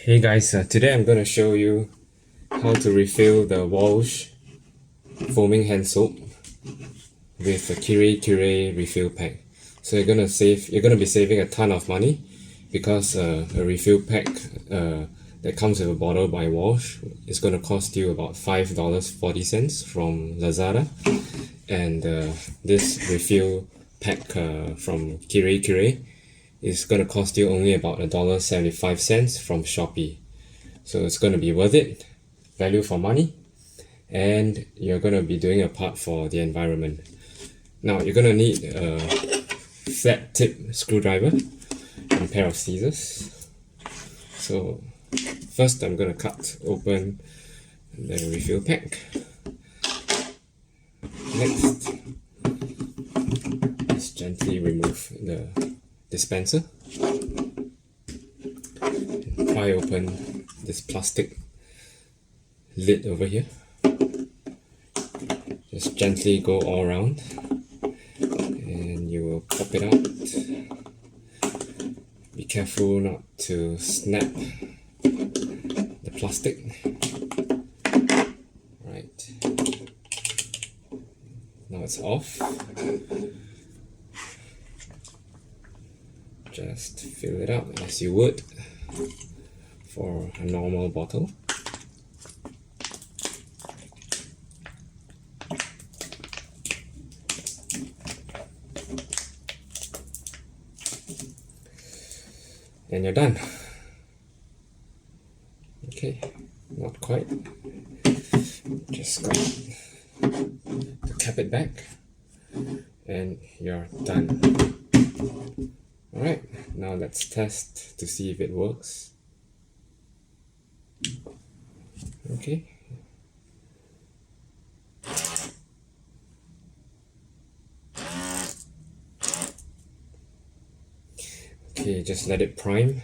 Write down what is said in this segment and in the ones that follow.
Hey guys, today I'm going to show you how to refill the Walch foaming hand soap with a Kirei Kirei refill pack. So you're going to be saving a ton of money because a refill pack that comes with a bottle by Walch is going to cost you about $5.40 from Lazada, and this refill pack from Kirei Kirei is going to cost you only about $1.75 from Shopee. So it's going to be worth it, value for money, and you're going to be doing a part for the environment. Now you're going to need a flat tip screwdriver and a pair of scissors. So first I'm going to cut open the refill pack. Next, just gently remove the dispenser. Pry open this plastic lid over here. Just gently go all around and you will pop it out. Be careful not to snap the plastic. Right. Now it's off. Just fill it up as you would for a normal bottle. And you're done. Okay, not quite. Just got to cap it back and you're done. Alright, now let's test to see if it works. Okay. Okay, just let it prime.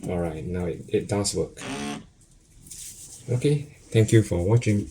Alright, now it does work. Okay, thank you for watching.